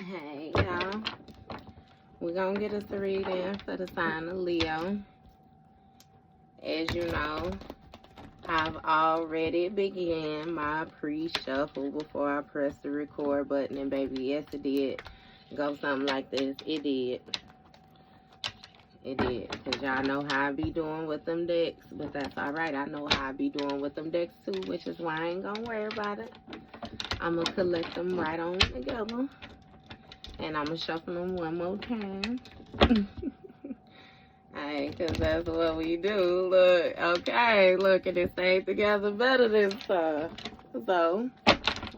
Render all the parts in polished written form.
Hey, y'all. We're going to get us a reading for the sign of Leo. As you know, I've already began my pre-shuffle before I press the record button. And baby, yes, it did go something like this. It did. It did. Because y'all know how I be doing with them decks. But that's all right. I know how I be doing with them decks too, which is why I ain't going to worry about it. I'm going to collect them right on together. And I'm going to shuffle them one more time. Alright, because that's what we do. Look, okay, look, and it stayed together better this time. So,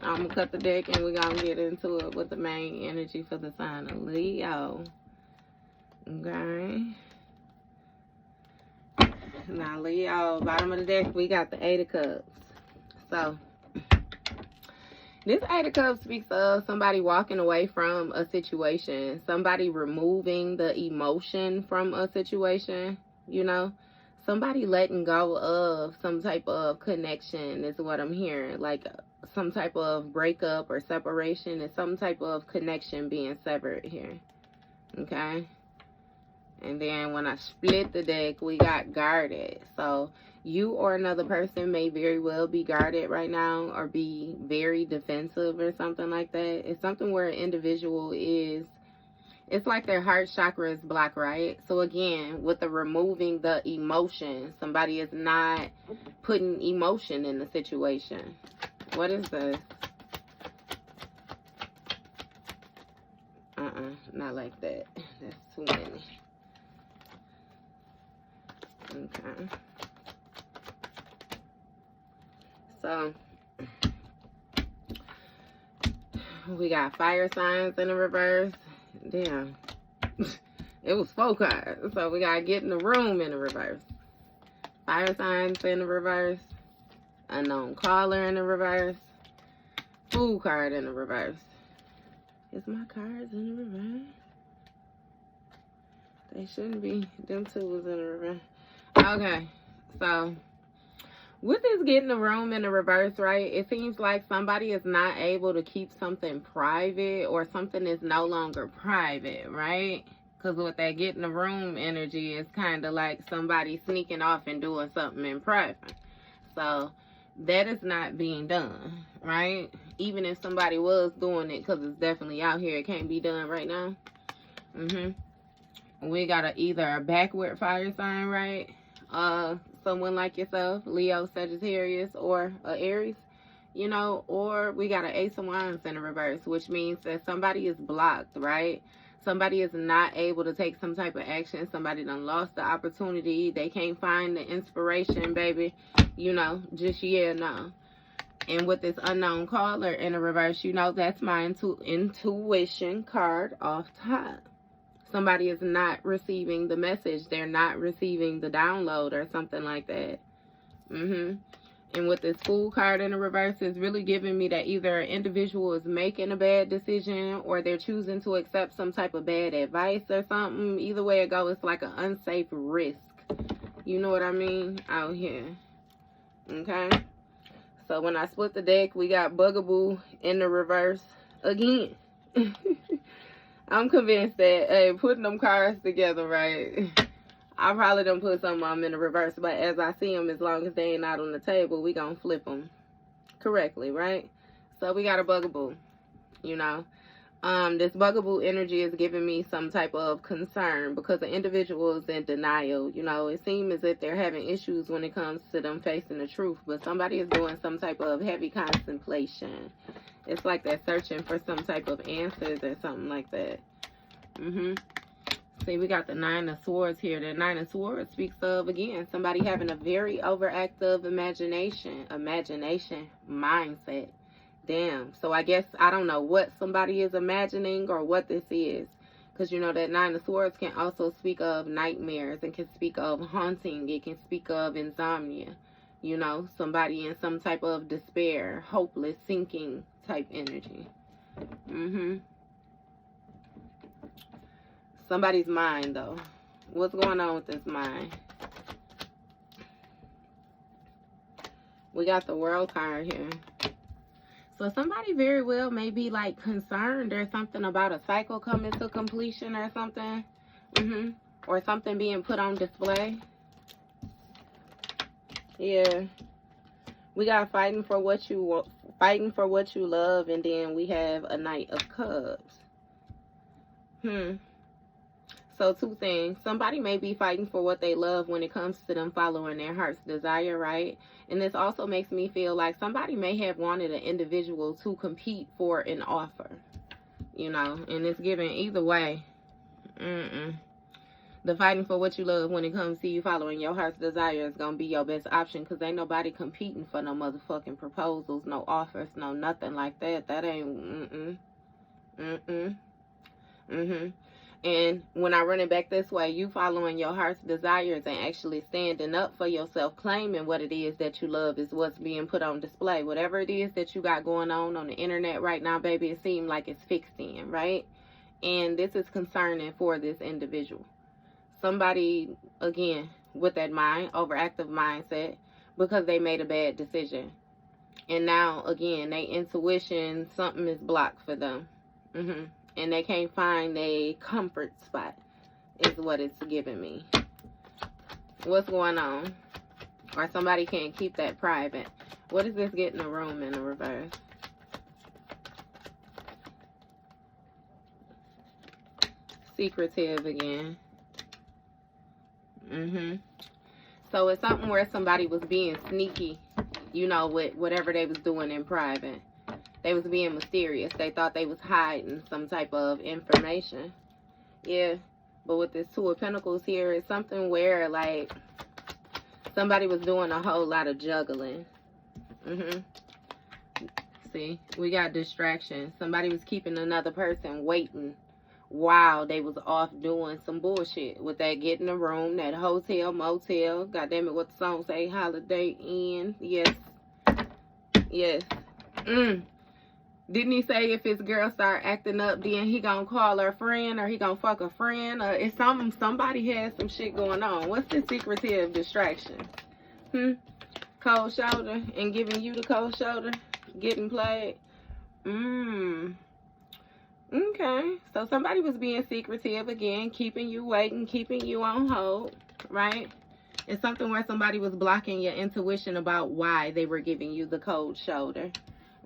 I'm going to cut the deck and we're going to get into it with the main energy for the sign of Leo. Okay. Now, Leo, bottom of the deck, we got the Eight of Cups. So, this Eight of Cups speaks of somebody walking away from a situation, somebody removing the emotion from a situation, you know, somebody letting go of some type of connection is what I'm hearing, like some type of breakup or separation and some type of connection being severed here, okay? And then when I split the deck, we got guarded. So you or another person may very well be guarded right now or be very defensive or something like that. It's something where an individual is, it's like their heart chakra is blocked, right? So again, with the removing the emotion, somebody is not putting emotion in the situation. What is this? Not like that. That's too many. Okay. So, we got fire signs in the reverse. Damn. It was 4 cards. So, we got get in the room in the reverse. Fire signs in the reverse. Unknown caller in the reverse. Fool card in the reverse. Is my cards in the reverse? They shouldn't be. Them two was in the reverse. Okay, so with this getting the room in the reverse, right, it seems like somebody is not able to keep something private or something is no longer private, right? Because with that getting the room energy, it's kind of like somebody sneaking off and doing something in private. So that is not being done, right? Even if somebody was doing it, because it's definitely out here, it can't be done right now. We got either a backward fire sign, right? Someone like yourself, Leo, Sagittarius, or Aries, you know, or we got an Ace of Wands in the reverse, which means that somebody is blocked, right? Somebody is not able to take some type of action. Somebody done lost the opportunity. They can't find the inspiration, baby, you know, just no. And with this unknown caller in the reverse, you know, that's my intuition card off top. Somebody is not receiving the message. They're not receiving the download or something like that. And with this Fool card in the reverse, it's really giving me that either an individual is making a bad decision or they're choosing to accept some type of bad advice or something. Either way it goes, it's like an unsafe risk. You know what I mean? Out here. Okay? So when I split the deck, we got Bugaboo in the reverse again. I'm convinced that, hey, putting them cards together, right, I probably done put some of them in the reverse, but as I see them, as long as they ain't out on the table, we gonna flip them correctly, right? So we got a Bugaboo, you know. This Bugaboo energy is giving me some type of concern because the individual is in denial, you know. It seems as if they're having issues when it comes to them facing the truth, but somebody is doing some type of heavy contemplation. It's like they're searching for some type of answers or something like that. See, we got the Nine of Swords here. The Nine of Swords speaks of, again, somebody having a very overactive imagination mindset. Damn. So I guess, I don't know what somebody is imagining or what this is. Because, you know, that Nine of Swords can also speak of nightmares and can speak of haunting. It can speak of insomnia. You know, somebody in some type of despair, hopeless, sinking type energy. Somebody's mind, though. What's going on with this mind? We got the World card here. So somebody very well may be like concerned or something about a cycle coming to completion or something. Or something being put on display. Yeah. We got fighting for what you want, fighting for what you love, and then we have a Knight of Cups. So two things. Somebody may be fighting for what they love when it comes to them following their heart's desire, right? And this also makes me feel like somebody may have wanted an individual to compete for an offer, you know, and it's given either way. The fighting for what you love when it comes to you following your heart's desire is going to be your best option, because ain't nobody competing for no motherfucking proposals, no offers, no nothing like that. That ain't, And when I run it back this way, you following your heart's desires and actually standing up for yourself, claiming what it is that you love is what's being put on display. Whatever it is that you got going on the internet right now, baby, it seems like it's fixed in, right? And this is concerning for this individual. Somebody, again, with that overactive mindset, because they made a bad decision. And now, again, their intuition, something is blocked for them. And they can't find a comfort spot, is what it's giving me. What's going on? Or somebody can't keep that private. What is this getting the room in the reverse? Secretive again. So it's something where somebody was being sneaky, you know, with whatever they was doing in private. They was being mysterious. They thought they was hiding some type of information. Yeah, but with this Two of Pentacles here, it's something where, like, somebody was doing a whole lot of juggling. See, we got distractions. Somebody was keeping another person waiting while they was off doing some bullshit with that get in the room, that hotel, motel. God damn it, what the song say? Holiday Inn. Yes. Didn't he say if his girl start acting up, then he gonna call her friend, or he gonna fuck a friend? It's somebody has some shit going on. What's the secretive distraction? Cold shoulder and giving you the cold shoulder, getting played. Okay, so somebody was being secretive again, keeping you waiting, keeping you on hold, right? It's something where somebody was blocking your intuition about why they were giving you the cold shoulder.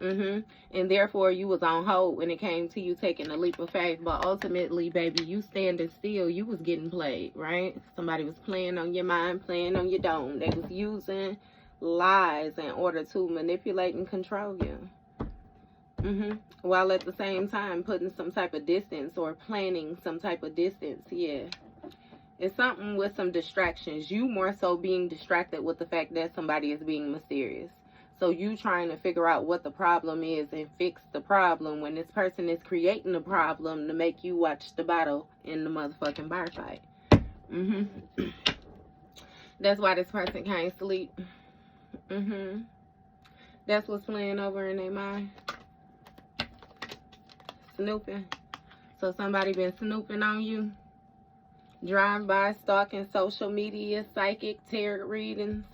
And therefore you was on hold when it came to you taking a leap of faith. But ultimately, baby, you standing still, you was getting played, right? Somebody was playing on your mind, playing on your dome. They was using lies in order to manipulate and control you. While at the same time putting some type of distance or planning some type of distance. Yeah. It's something with some distractions. You more so being distracted with the fact that somebody is being mysterious. So you trying to figure out what the problem is and fix the problem when this person is creating a problem to make you watch the battle in the motherfucking bar fight. That's why this person can't sleep. That's what's playing over in their mind. Snooping. So somebody been snooping on you. Drive by, stalking, social media, psychic, tarot readings.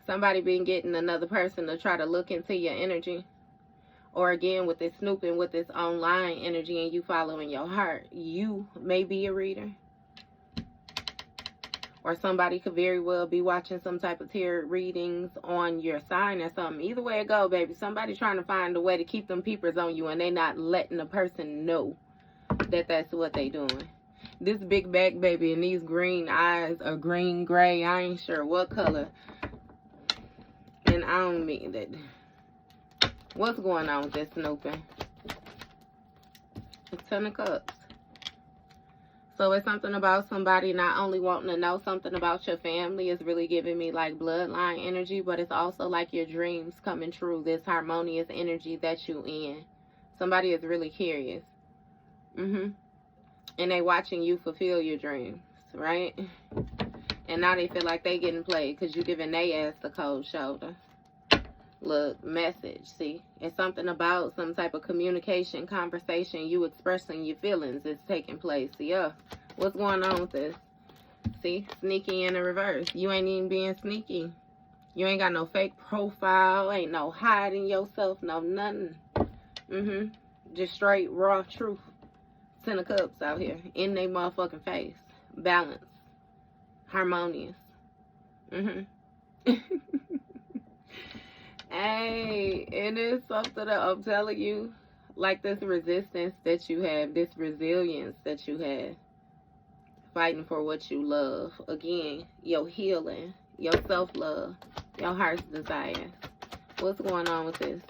Somebody been getting another person to try to look into your energy. Or again, with this snooping, with this online energy and you following your heart, you may be a reader. Or somebody could very well be watching some type of tarot readings on your sign or something. Either way it go, baby, somebody trying to find a way to keep them peepers on you and they not letting the person know that that's what they doing. This big back, baby, and these green eyes are green, gray, I ain't sure what color. And I don't mean that. What's going on with this snooping? The 10 of Cups. So it's something about somebody not only wanting to know something about your family, is really giving me like bloodline energy, but it's also like your dreams coming true, this harmonious energy that you in. Somebody is really curious. And they watching you fulfill your dreams, right? And now they feel like they getting played because you giving they ass the cold shoulder. Look, message, see? It's something about some type of communication, conversation, you expressing your feelings is taking place. Yeah, what's going on with this? See, sneaky in the reverse. You ain't even being sneaky. You ain't got no fake profile. Ain't no hiding yourself. No nothing. Just straight raw truth. 10 of Cups out here. In they motherfucking face. Balanced. Harmonious. Hey, it is something that I'm telling you. Like this resistance that you have. This resilience that you have. Fighting for what you love. Again, your healing. Your self-love. Your heart's desires. What's going on with this?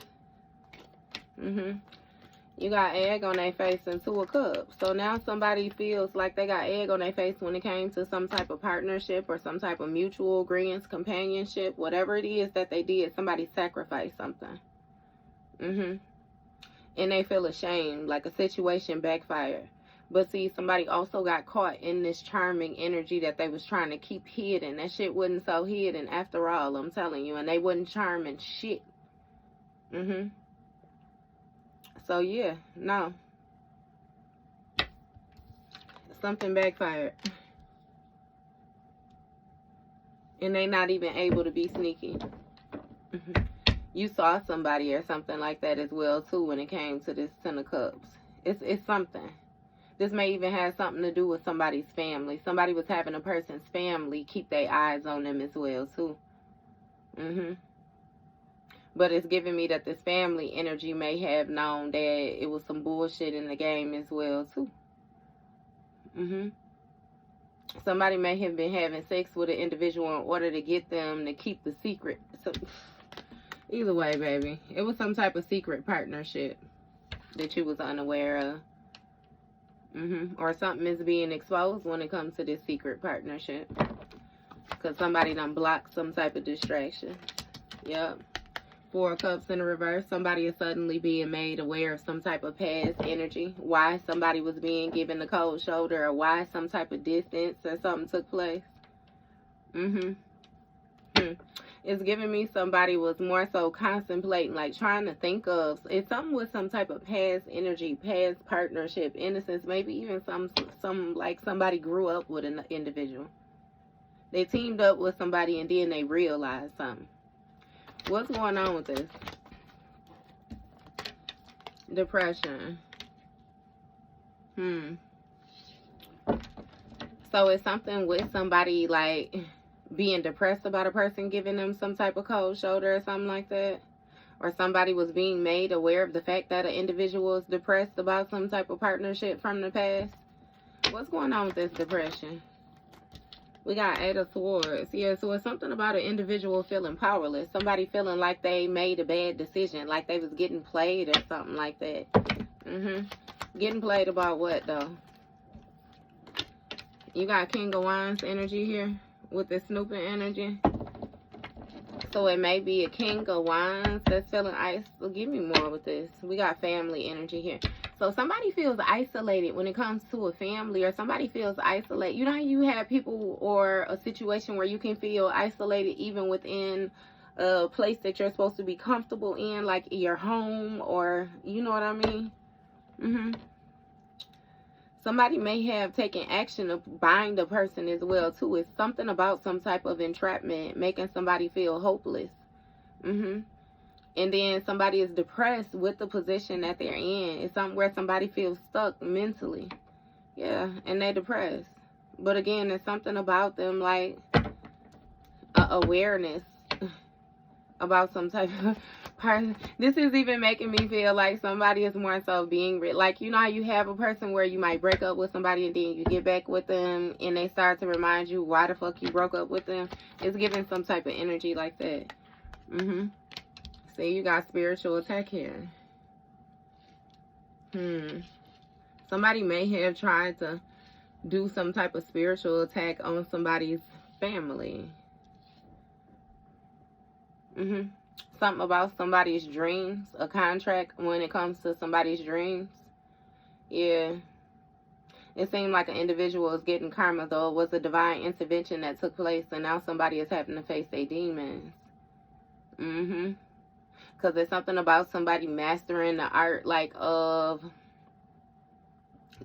You got egg on their face and 2 of Cups. So now somebody feels like they got egg on their face when it came to some type of partnership or some type of mutual agreements, companionship, whatever it is that they did. Somebody sacrificed something. And they feel ashamed, like a situation backfired. But see, somebody also got caught in this charming energy that they was trying to keep hidden. That shit wasn't so hidden after all, I'm telling you. And they wasn't charming shit. So yeah, no. Something backfired. And they not even able to be sneaky. You saw somebody or something like that as well too when it came to this 10 of Cups. It's something. This may even have something to do with somebody's family. Somebody was having a person's family keep their eyes on them as well too. But it's giving me that this family energy may have known that it was some bullshit in the game as well too. Somebody may have been having sex with an individual in order to get them to keep the secret. So either way, baby, it was some type of secret partnership that you was unaware of. Or something is being exposed when it comes to this secret partnership. Because somebody done blocked some type of distraction. Yep. 4 of Cups in the reverse. Somebody is suddenly being made aware of some type of past energy. Why somebody was being given the cold shoulder, or why some type of distance or something took place. It's giving me somebody was more so contemplating, like trying to think of. It's something with some type of past energy, past partnership, innocence, maybe even some like somebody grew up with an individual. They teamed up with somebody and then they realized something. What's going on with this? Depression. So it's something with somebody like being depressed about a person giving them some type of cold shoulder or something like that. Or somebody was being made aware of the fact that an individual is depressed about some type of partnership from the past. What's going on with this depression? We got 8 of Swords. Yeah, so it's something about an individual feeling powerless. Somebody feeling like they made a bad decision. Like they was getting played or something like that. Getting played about what, though? You got King of Wands energy here with the snooping energy. So it may be a King of Wands that's feeling isolated. Give me more with this. We got family energy here. So somebody feels isolated when it comes to a family, or somebody feels isolated. You know how you have people or a situation where you can feel isolated even within a place that you're supposed to be comfortable in, like your home, or you know what I mean? Somebody may have taken action of buying the person as well too. It's something about some type of entrapment, making somebody feel hopeless. And then somebody is depressed with the position that they're in. It's something where somebody feels stuck mentally. Yeah, and they're depressed. But again, there's something about them like awareness about some type of person. This is even making me feel like somebody is more so being like, you know how you have a person where you might break up with somebody and then you get back with them and they start to remind you why the fuck you broke up with them. It's giving some type of energy like that. See, you got spiritual attack here. Somebody may have tried to do some type of spiritual attack on somebody's family. Something about somebody's dreams, a contract when it comes to somebody's dreams. Yeah. It seemed like an individual is getting karma, though. It was a divine intervention that took place, and now somebody is having to face their demons. Because there's something about somebody mastering the art, like, of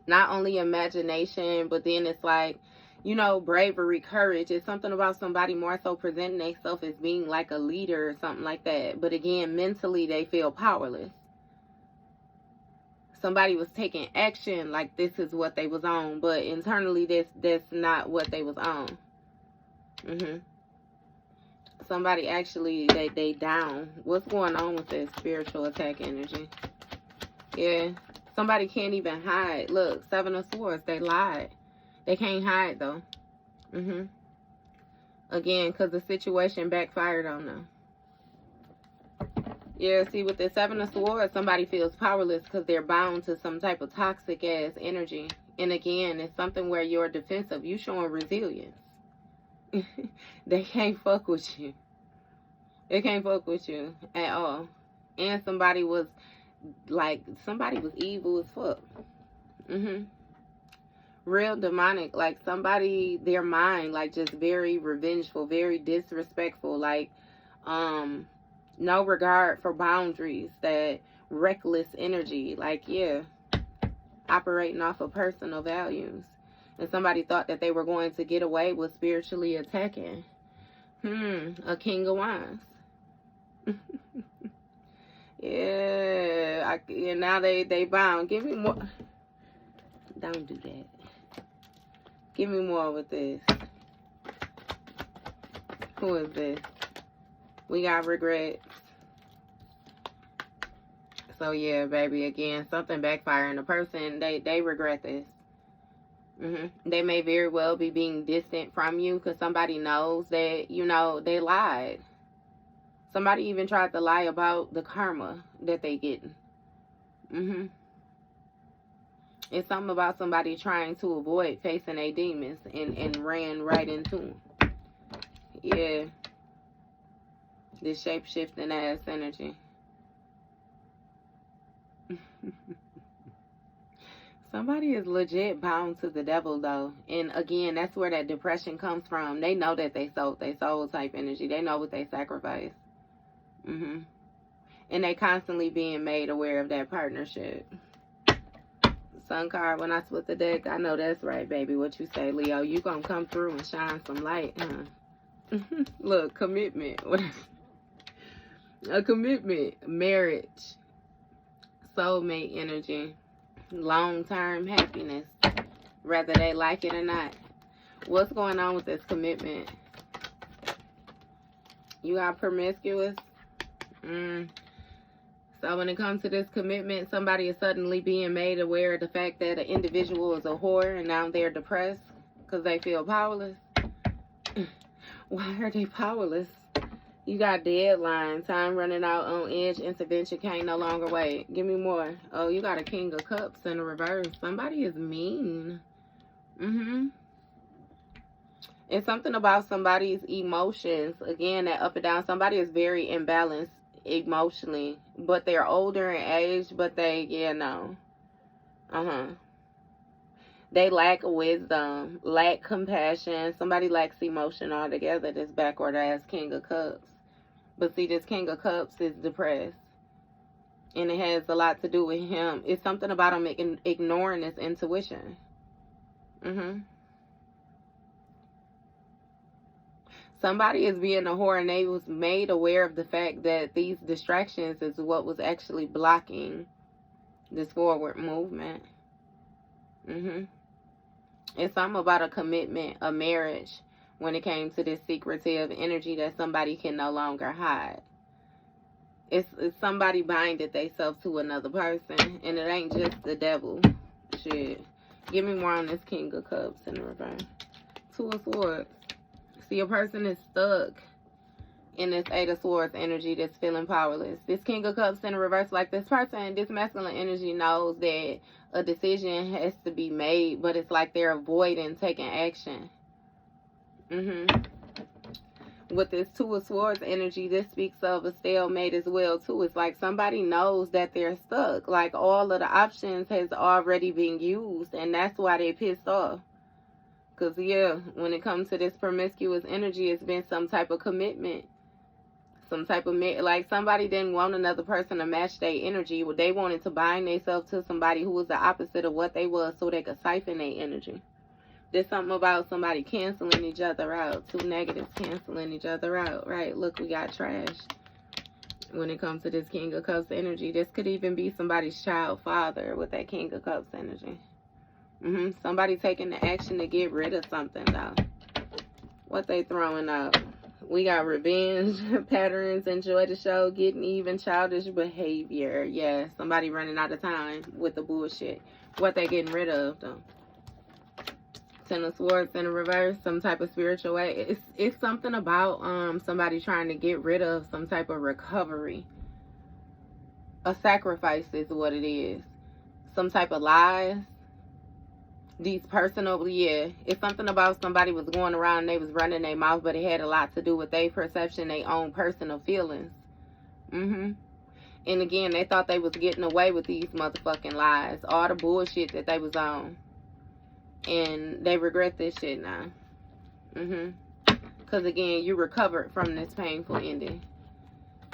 not only imagination, but then it's like you know, bravery, courage. It's something about somebody more so presenting themselves as being like a leader or something like that. But again, mentally they feel powerless. Somebody was taking action like this is what they was on, but internally that's not what they was on. Somebody actually, they down. What's going on with this spiritual attack energy? Yeah. Somebody can't even hide. Look, 7 of Swords, they lied. They can't hide though. Again, because the situation backfired on them. Yeah, see, with the 7 of Swords, somebody feels powerless because they're bound to some type of toxic ass energy. And again, it's something where you're defensive. You showing resilience. They can't fuck with you. They can't fuck with you at all. And somebody was evil as fuck. Real demonic. Like somebody, their mind, like just very revengeful, very disrespectful, like no regard for boundaries, that reckless energy, like, yeah, operating off of personal values. And somebody thought that they were going to get away with spiritually attacking. A King of Wands. Yeah, now they bound. Give me more. Don't do that. Give me more with this. Who is this? We got regrets. So yeah, baby, again, something backfiring. The person, they regret this. They may very well be being distant from you because somebody knows that, you know, they lied. Somebody even tried to lie about the karma that they getting. It's something about somebody trying to avoid facing their demons and ran right into them. Yeah. This shape-shifting ass energy. Somebody is legit bound to the devil, though. And again, that's where that depression comes from. They know that they sold their soul type energy. They know what they sacrificed. And they constantly being made aware of that partnership. Sun card, when I split the deck, I know that's right, baby. What you say, Leo? You gonna come through and shine some light, huh? Look, commitment. A commitment. Marriage. Soulmate energy. Long-term happiness. Whether they like it or not. What's going on with this commitment? You got promiscuous. So when it comes to this commitment, somebody is suddenly being made aware of the fact that an individual is a whore and now they're depressed because they feel powerless. Why are they powerless? You got deadline, time running out, on edge, intervention, can't no longer wait. Give me more. Oh, you got a King of Cups in the reverse. Somebody is mean. It's something about somebody's emotions. Again, that up and down. Somebody is very imbalanced emotionally, but they're older in age, but they, they lack wisdom, lack compassion. Somebody lacks emotion altogether, this backward ass King of Cups. But see, this King of Cups is depressed, and it has a lot to do with him. It's something about him ignoring his intuition. Somebody is being a whore, and they was made aware of the fact that these distractions is what was actually blocking this forward movement. It's something about a commitment, a marriage, when it came to this secretive energy that somebody can no longer hide. It's somebody binded themselves to another person, and it ain't just the devil. Shit. Give me more on this King of Cups in the reverse. 2 of Swords. See, a person is stuck in this 8 of Swords energy that's feeling powerless. This King of Cups in the reverse, like this person, this masculine energy knows that a decision has to be made, but it's like they're avoiding taking action. With this 2 of Swords energy, this speaks of a stalemate as well, too. It's like somebody knows that they're stuck. Like all of the options has already been used, and that's why they're pissed off. Because, yeah, when it comes to this promiscuous energy, it's been some type of commitment. Some type of, like, somebody didn't want another person to match their energy. They wanted to bind themselves to somebody who was the opposite of what they was so they could siphon their energy. There's something about somebody canceling each other out. Two negatives canceling each other out, right? Look, we got trash. When it comes to this King of Cups energy, this could even be somebody's child father with that King of Cups energy. Somebody taking the action to get rid of something, though. What they throwing out? We got revenge patterns, enjoy the show, getting even, childish behavior. Yeah, somebody running out of time with the bullshit. What they getting rid of, though? Ten of Swords in the reverse, some type of spiritual way. It's something about somebody trying to get rid of some type of recovery. A sacrifice is what it is. Some type of lies. These personal, yeah, it's something about somebody was going around, they was running their mouth, but it had a lot to do with their perception, their own personal feelings. And again, they thought they was getting away with these motherfucking lies, all the bullshit that they was on. And they regret this shit now. Because again, you recovered from this painful ending.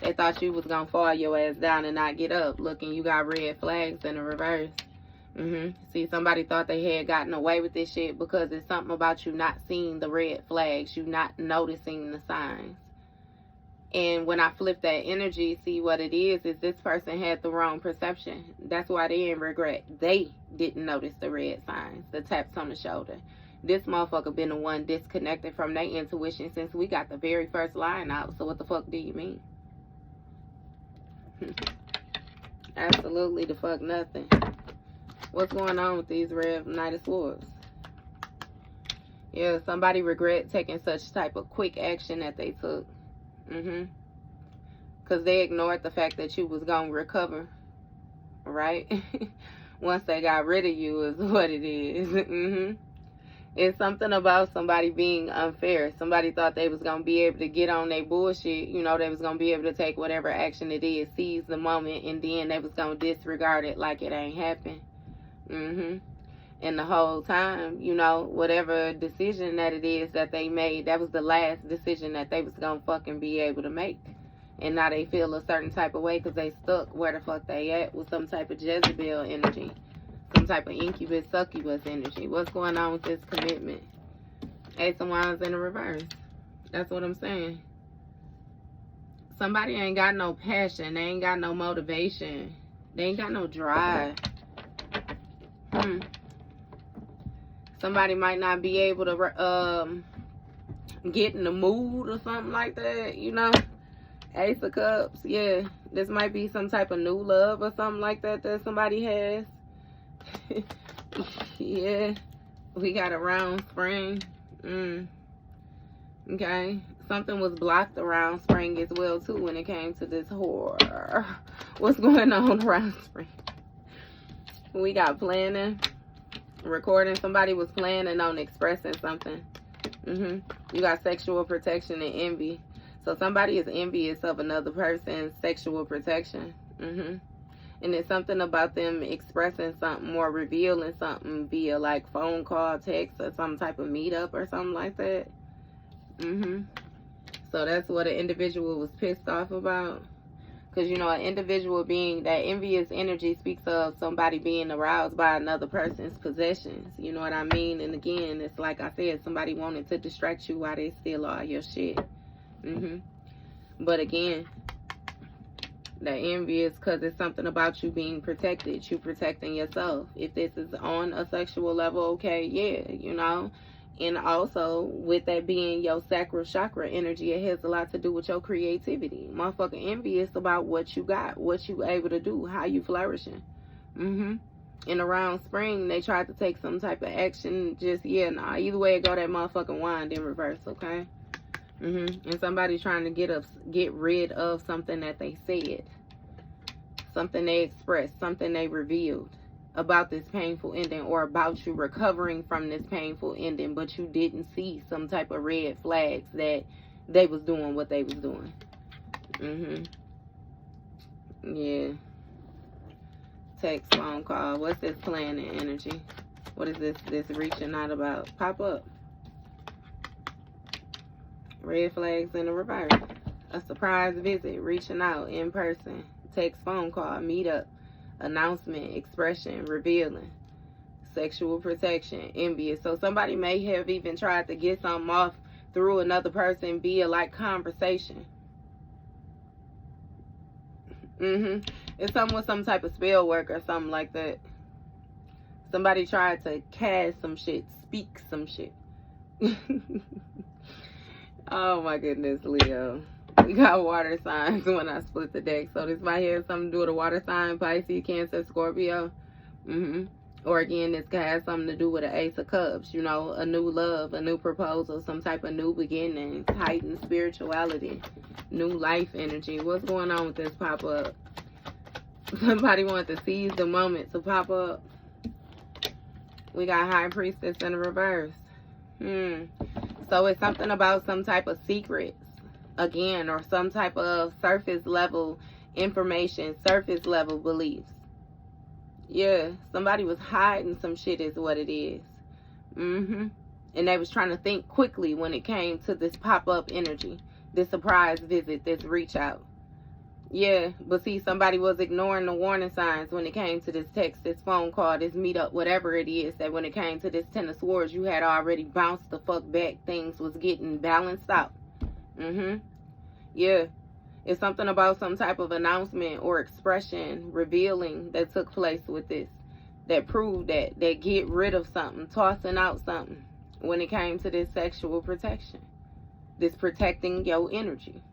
They thought you was going to fall your ass down and not get up. Looking, you got red flags in the reverse. See, somebody thought they had gotten away with this shit because it's something about you not seeing the red flags. You not noticing the signs. And when I flip that energy, see what it is this person had the wrong perception. That's why they in regret. They didn't notice the red signs, the taps on the shoulder. This motherfucker been the one disconnected from their intuition since we got the very first line out. So what the fuck do you mean? Absolutely the fuck nothing. What's going on with these red Knight of Swords? Yeah, somebody regret taking such type of quick action that they took. Because they ignored the fact that you was going to recover. Right? Once they got rid of you is what it is. It's something about somebody being unfair. Somebody thought they was going to be able to get on their bullshit. You know, they was going to be able to take whatever action it is, seize the moment, and then they was going to disregard it like it ain't happened. And the whole time, you know, whatever decision that it is that they made, that was the last decision that they was gonna fucking be able to make. And now they feel a certain type of way because they stuck where the fuck they at with some type of Jezebel energy, some type of incubus, succubus energy. What's going on with this commitment? Ace of Wands in the reverse. That's what I'm saying. Somebody ain't got no passion. They ain't got no motivation. They ain't got no drive. Somebody might not be able to get in the mood or something like that, you know. Ace of Cups, yeah. This might be some type of new love or something like that that somebody has. Yeah. We got around spring. Okay. Something was blocked around spring as well, too, when it came to this horror. What's going on around spring? We got planning. Recording. Somebody was planning on expressing something. You got sexual protection and envy. So somebody is envious of another person's sexual protection. And it's something about them expressing something or revealing something via like phone call, text, or some type of meetup or something like that. So that's what an individual was pissed off about. Because, you know, an individual being, that envious energy speaks of somebody being aroused by another person's possessions. You know what I mean? And again, it's like I said, somebody wanted to distract you while they steal all your shit. But again, the envy is because it's something about you being protected. You protecting yourself. If this is on a sexual level, okay, yeah, you know. And also, with that being your sacral chakra energy, it has a lot to do with your creativity. Motherfucking envious about what you got, what you able to do, how you flourishing. And around spring, they tried to take some type of action. Just, yeah, nah, either way it go, that motherfucking wand in reverse, okay? And somebody trying to get rid of something that they said. Something they expressed, something they revealed about this painful ending, or about you recovering from this painful ending, but you didn't see some type of red flags that they was doing what they was doing. Yeah. Text, phone call. What's this planning energy? What is this reaching out about? Pop up. Red flags in the reverse. A surprise visit, reaching out in person. Text, phone call, meet up. Announcement, expression, revealing. Sexual protection, envious. So somebody may have even tried to get something off through another person via like conversation. It's something with some type of spell work or something like that. Somebody tried to cast some shit, speak some shit. Oh my goodness, Leo. We got water signs when I split the deck. So this might have something to do with a water sign, Pisces, Cancer, Scorpio. Or again, this could have something to do with an Ace of Cups. You know, a new love, a new proposal, some type of new beginning, heightened spirituality, new life energy. What's going on with this pop-up? Somebody wanted to seize the moment to pop up. We got High Priestess in the reverse. So it's something about some type of secrets, again, or some type of surface level information, surface level beliefs. Yeah, somebody was hiding some shit is what it is. And they was trying to think quickly when it came to this pop-up energy, this surprise visit, this reach out. Yeah, but see, somebody was ignoring the warning signs when it came to this text, this phone call, this meetup, whatever it is, that when it came to this Ten of Swords, you had already bounced the fuck back. Things was getting balanced out. Yeah. It's something about some type of announcement or expression, revealing that took place with this, that proved that get rid of something, tossing out something when it came to this sexual protection, this protecting your energy.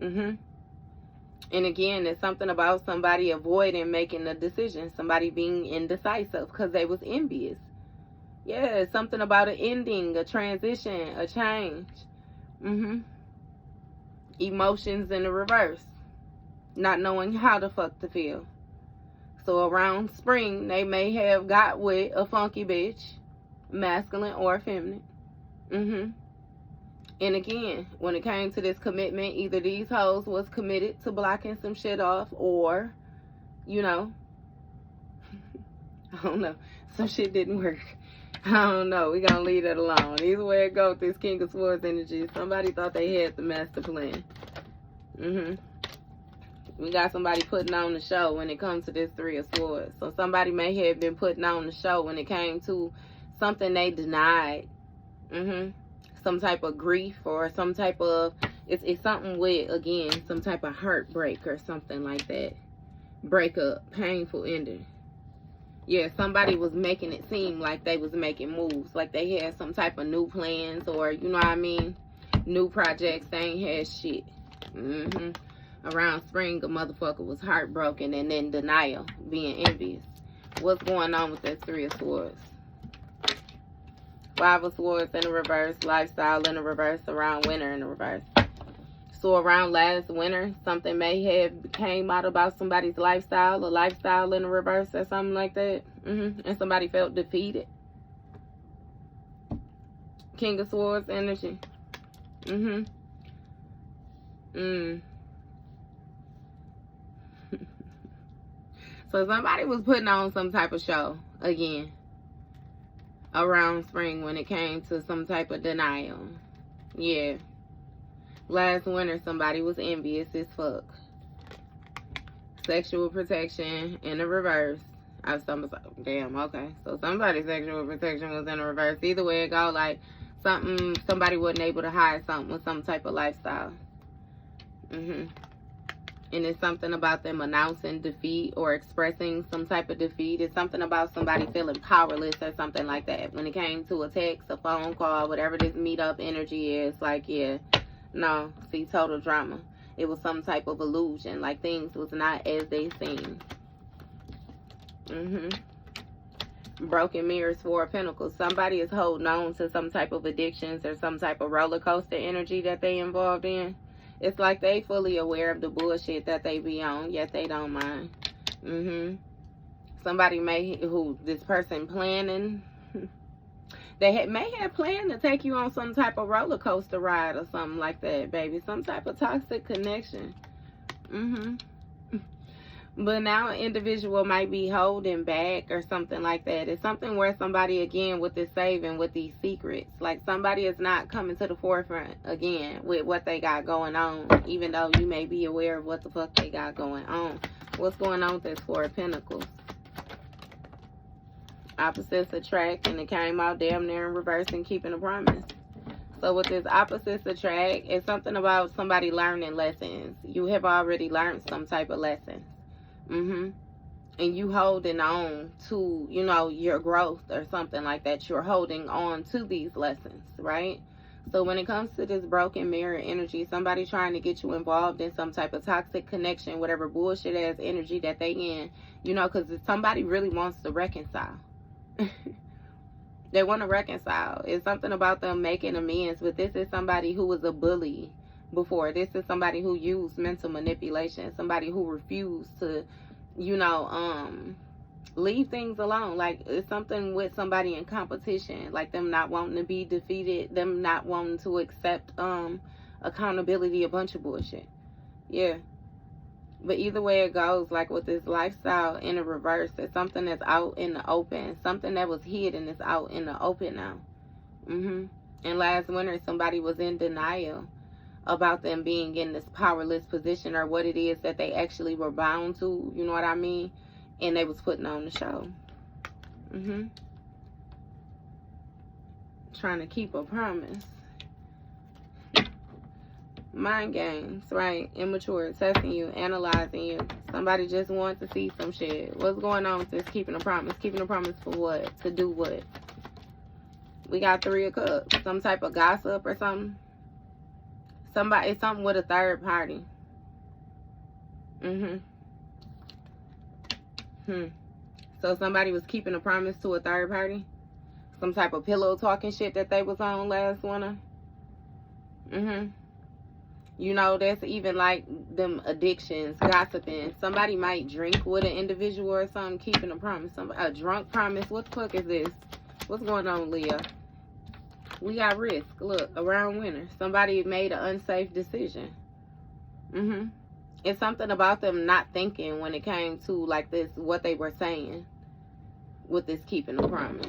And again, it's something about somebody avoiding making a decision, somebody being indecisive because they was envious. Yeah, it's something about an ending, a transition, a change. Emotions in the reverse, not knowing how the fuck to feel. So around spring, they may have got with a funky bitch, masculine or feminine. And again, when it came to this commitment, either these hoes was committed to blocking some shit off, or, you know, I don't know, some shit didn't work. I don't know. We're going to leave it alone. Either way it goes, this King of Swords energy, somebody thought they had the master plan. We got somebody putting on the show when it comes to this Three of Swords. So somebody may have been putting on the show when it came to something they denied. Some type of grief or some type of, it's something with, again, some type of heartbreak or something like that. Breakup, painful ending. Yeah, somebody was making it seem like they was making moves, like they had some type of new plans, or, you know what I mean, new projects. They ain't had shit. Around spring, a motherfucker was heartbroken and in denial, being envious. What's going on with that Three of Swords? Five of Swords in the reverse, lifestyle in the reverse, around winter in the reverse. So around last winter, something may have came out about somebody's lifestyle, a lifestyle in the reverse or something like that. And somebody felt defeated. King of Swords energy. So somebody was putting on some type of show again around spring when it came to some type of denial. Yeah. Last winter, somebody was envious as fuck. Sexual protection in the reverse. Damn, okay. So somebody's sexual protection was in the reverse. Either way it go, like somebody wasn't able to hide something with some type of lifestyle. And it's something about them announcing defeat or expressing some type of defeat. It's something about somebody feeling powerless or something like that. When it came to a text, a phone call, whatever this meetup energy is, like, yeah, no, see, total drama. It was some type of illusion, like things was not as they seemed. Broken mirrors, Four of Pentacles. Somebody is holding on to some type of addictions or some type of roller coaster energy that they involved in. It's like they fully aware of the bullshit that they be on, yet they don't mind. Somebody this person planning, they may have planned to take you on some type of roller coaster ride or something like that, baby. Some type of toxic connection. But now an individual might be holding back or something like that. It's something where somebody, again, with this saving, with these secrets, like somebody is not coming to the forefront, again, with what they got going on, even though you may be aware of what the fuck they got going on. What's going on with this Four of Pentacles? Opposites attract, and it came out damn near in reverse and keeping a promise. So with this opposites attract, it's something about somebody learning lessons. You have already learned some type of lesson. And you holding on to, you know, your growth or something like that. You're holding on to these lessons, right? So when it comes to this broken mirror energy, somebody trying to get you involved in some type of toxic connection, whatever bullshit ass energy that they in, you know, because somebody really wants to reconcile. They want to reconcile. It's something about them making amends, but this is somebody who was a bully before. This is somebody who used mental manipulation, somebody who refused to, you know, leave things alone. Like, it's something with somebody in competition, like them not wanting to be defeated, them not wanting to accept accountability, a bunch of bullshit. Yeah. But either way it goes, like with this lifestyle in the reverse, it's something that's out in the open. Something that was hidden is out in the open now. And last winter, somebody was in denial about them being in this powerless position, or what it is that they actually were bound to, you know what I mean? And they was putting on the show. Trying to keep a promise. Mind games, right? Immature, testing you, analyzing you. Somebody just wants to see some shit. What's going on with this keeping a promise? Keeping a promise for what? To do what? We got 3 of Cups. Some type of gossip or something. Somebody, something with a third party. So somebody was keeping a promise to a third party. Some type of pillow talking shit that they was on last winter. You know, that's even like them addictions, gossiping. Somebody might drink with an individual or something, keeping a promise. A drunk promise. What the fuck is this? What's going on, Leo? We got risk. Look, around winter. Somebody made an unsafe decision. It's something about them not thinking when it came to, like, this, what they were saying with this keeping a promise.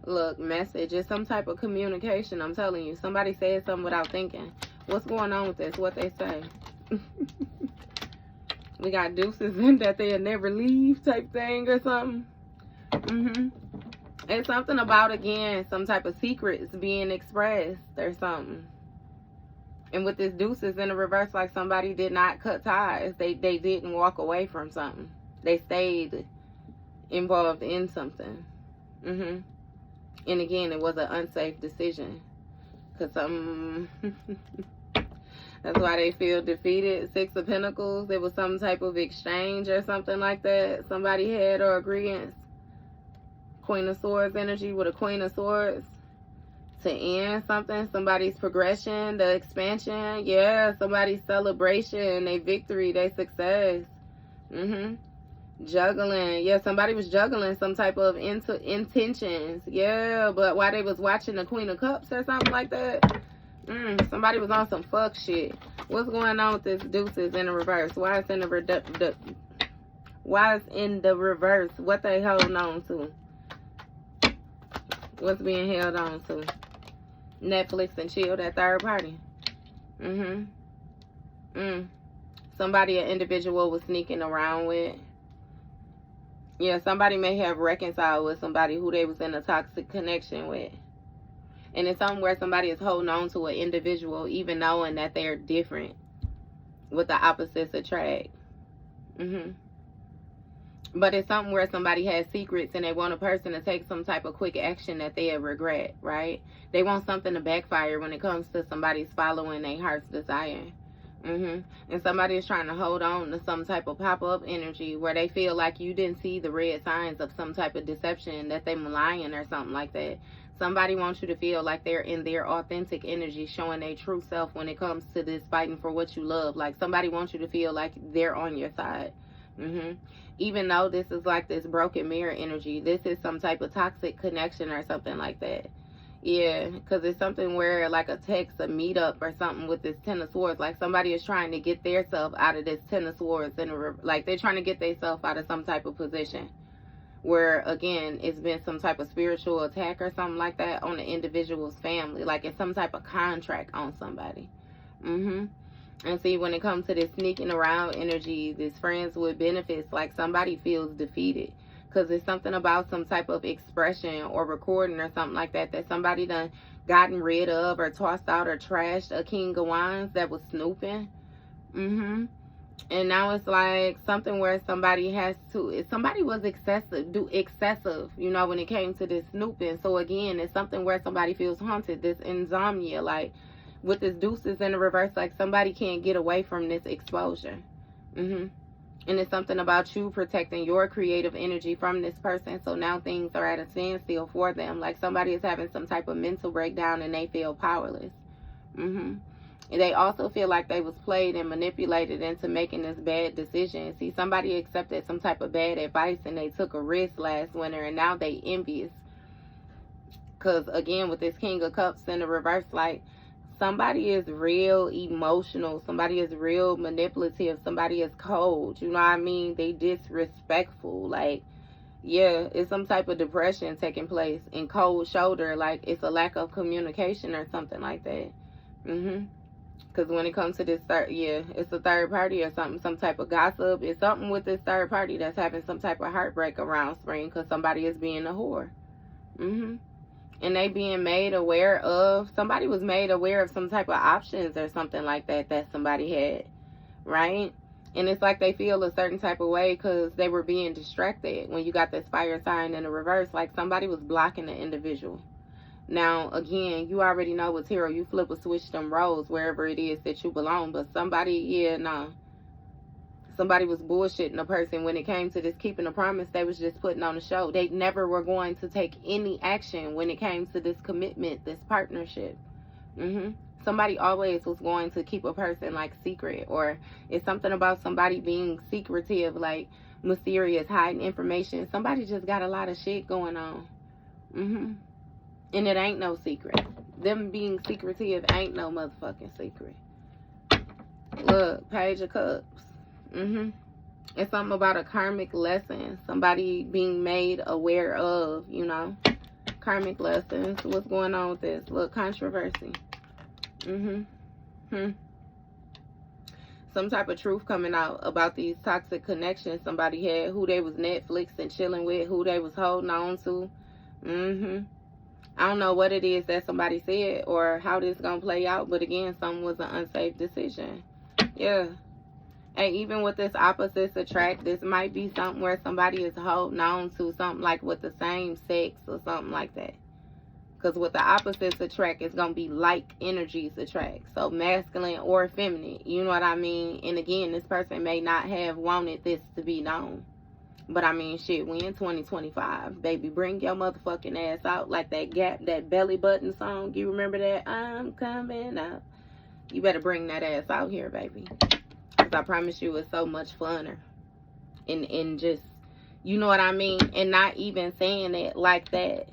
Look, message is some type of communication, I'm telling you. Somebody said something without thinking. What's going on with this? What they say? We got deuces in that they'll never leave type thing or something. It's something about, again, some type of secrets being expressed or something. And with this deuces in the reverse, like somebody did not cut ties. They didn't walk away from something. They stayed involved in something. And again, it was an unsafe decision. Because that's why they feel defeated. 6 of Pentacles. It was some type of exchange or something like that. Somebody had or agreement. Queen of Swords energy with a Queen of Swords. To end something. Somebody's progression. The expansion. Yeah. Somebody's celebration. Their victory. Their success. Juggling. Yeah, somebody was juggling some type of intentions. Yeah, but while they was watching the Queen of Cups or something like that, somebody was on some fuck shit. What's going on with this deuces in the reverse? Why is in the why is in the reverse? What they holding on to? What's being held on to? Netflix and chill, that third party. Somebody, an individual was sneaking around with. Yeah, somebody may have reconciled with somebody who they was in a toxic connection with. And it's something where somebody is holding on to an individual even knowing that they're different, with the opposites attract. But it's something where somebody has secrets and they want a person to take some type of quick action that they'll regret, right? They want something to backfire when it comes to somebody's following their heart's desire. And somebody is trying to hold on to some type of pop-up energy where they feel like you didn't see the red signs of some type of deception, that they're lying or something like that. Somebody wants you to feel like they're in their authentic energy, showing their true self when it comes to this fighting for what you love. Like, somebody wants you to feel like they're on your side. Even though this is like this broken mirror energy, this is some type of toxic connection or something like that. Yeah, because it's something where, like a text, a meetup or something with this Ten of Swords. Like, somebody is trying to get their self out of this Ten of Swords. Like, they're trying to get themselves out of some type of position where, again, it's been some type of spiritual attack or something like that on the individual's family. Like, it's some type of contract on somebody. And see, when it comes to this sneaking around energy, this friends with benefits, like somebody feels defeated. Because it's something about some type of expression or recording or something like that that somebody done gotten rid of or tossed out or trashed a King of Wands that was snooping. And now it's like something where somebody has to, if somebody was excessive, you know, when it came to this snooping. So again, it's something where somebody feels haunted, this insomnia, like with this deuces in the reverse, like somebody can't get away from this exposure. And it's something about you protecting your creative energy from this person. So now things are at a standstill for them. Like somebody is having some type of mental breakdown and they feel powerless. And they also feel like they was played and manipulated into making this bad decision. See, somebody accepted some type of bad advice and they took a risk last winter and now they envious. Because again, with this King of Cups in the reverse, like somebody is real emotional. Somebody is real manipulative. Somebody is cold. You know what I mean? They disrespectful. Like, yeah, it's some type of depression taking place. And cold shoulder, like it's a lack of communication or something like that. Because when it comes to this third, yeah, it's a third party or something, some type of gossip. It's something with this third party that's having some type of heartbreak around spring because somebody is being a whore. And they being made aware of, somebody was made aware of some type of options or something like that that somebody had, right? And it's like they feel a certain type of way because they were being distracted. When you got this fire sign in the reverse, like somebody was blocking the individual. Now, again, you already know with tarot, you flip a switch them roles wherever it is that you belong. But somebody, yeah, no. Somebody was bullshitting a person when it came to this keeping a promise. They was just putting on a show. They never were going to take any action when it came to this commitment, this partnership. Somebody always was going to keep a person like secret, or it's something about somebody being secretive, like mysterious, hiding information. Somebody just got a lot of shit going on. And it ain't no secret. Them being secretive ain't no motherfucking secret. Look, Page of Cups. It's something about a karmic lesson. Somebody being made aware of, you know. Karmic lessons. What's going on with this? Look, controversy. Some type of truth coming out about these toxic connections somebody had. Who they was Netflix and chilling with. Who they was holding on to. I don't know what it is that somebody said or how this gonna play out. But again, something was an unsafe decision. Yeah. And even with this opposites attract, this might be something where somebody is holding on to something like with the same sex or something like that. Because with the opposites attract, it's going to be like energies attract. So masculine or feminine. You know what I mean? And again, this person may not have wanted this to be known. But I mean, shit, we in 2025. Baby, bring your motherfucking ass out. Like that Gap, that belly button song. You remember that? I'm coming out. You better bring that ass out here, baby. Because I promise you it's so much funner. And just, you know what I mean? And not even saying it like that.